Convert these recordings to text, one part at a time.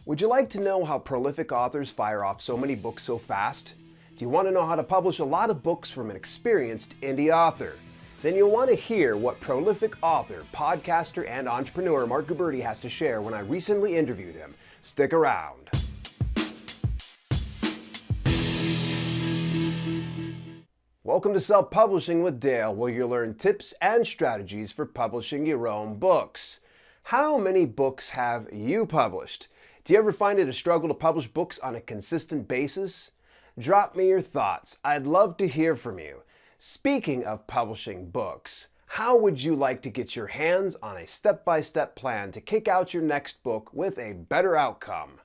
Would you like to know how prolific authors fire off so many books so fast? Do you want to know how to publish a lot of books from an experienced indie author? Then you'll want to hear what prolific author, podcaster, and entrepreneur Marc Guberti has to share when I recently interviewed him. Stick around. Welcome to Self-Publishing with Dale, where you'll learn tips and strategies for publishing your own books. How many books have you published? Do you ever find it a struggle to publish books on a consistent basis? Drop me your thoughts. I'd love to hear from you. Speaking of publishing books, how would you like to get your hands on a step-by-step plan to kick out your next book with a better outcome?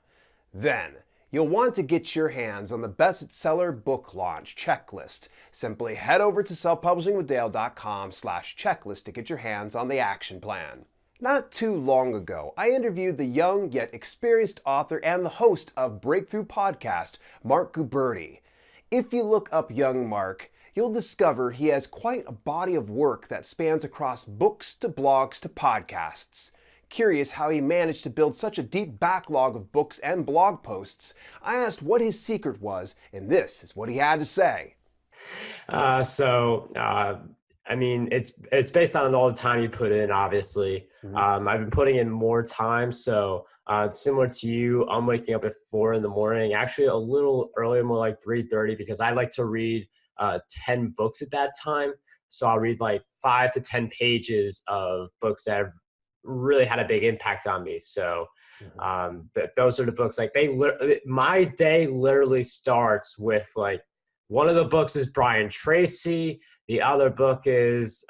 Then, you'll want to get your hands on the bestseller book launch checklist. Simply head over to selfpublishingwithdale.com/checklist to get your hands on the action plan. Not too long ago, I interviewed the young yet experienced author and the host of Breakthrough Podcast, Marc Guberti. If you look up young Marc, you'll discover he has quite a body of work that spans across books to blogs to podcasts. Curious how he managed to build such a deep backlog of books and blog posts, I asked what his secret was, and this is what he had to say. It's based on all the time you put in, obviously. I've been putting in more time. So similar to you, I'm waking up at 4 in the morning, actually a little earlier, more like 3:30, because I like to read 10 books at that time. So I'll read like 5 to 10 pages of books that have really had a big impact on me. So those are the books, like my day literally starts with like, one of the books is Brian Tracy. The other book is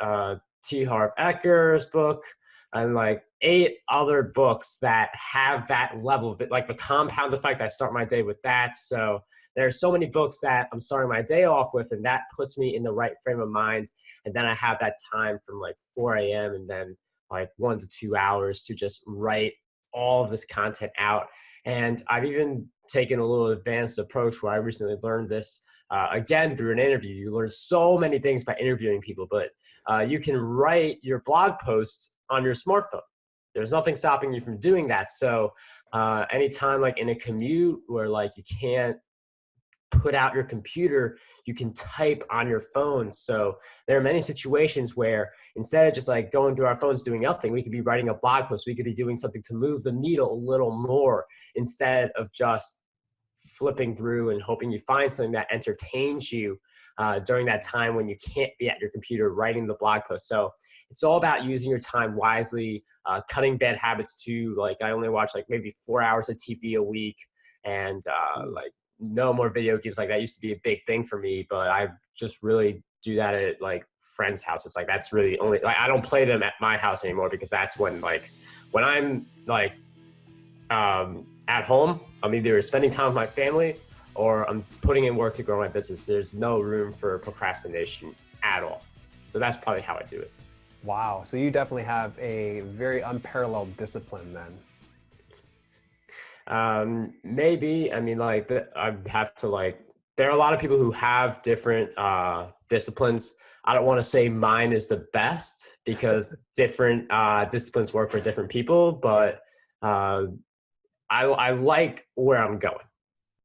T. Harv Eker's book, and like 8 other books that have that level of it, like the compound effect. I start my day with that. So there are so many books that I'm starting my day off with, and that puts me in the right frame of mind. And then I have that time from like 4 a.m. and then like 1 to 2 hours to just write all of this content out. And I've even taken a little advanced approach where I recently learned this again through an interview. You learn so many things by interviewing people, but you can write your blog posts on your smartphone. There's nothing stopping you from doing that. So anytime like in a commute where like you can't put out your computer, you can type on your phone. So there are many situations where instead of just like going through our phones doing nothing, we could be writing a blog post. We could be doing something to move the needle a little more instead of just flipping through and hoping you find something that entertains you during that time when you can't be at your computer writing the blog post. So it's all about using your time wisely, cutting bad habits too. Like I only watch like maybe 4 hours of TV a week, and like no more video games. Like that used to be a big thing for me, but I just really do that at like friends' houses. Like that's really only, like I don't play them at my house anymore, because that's when I'm like at home, I'm either spending time with my family or I'm putting in work to grow my business. There's no room for procrastination at all. So that's probably how I do it. Wow, so you definitely have a very unparalleled discipline then. Maybe, I mean, like I have to like, there are a lot of people who have different disciplines. I don't want to say mine is the best, because different disciplines work for different people, but I like where I'm going.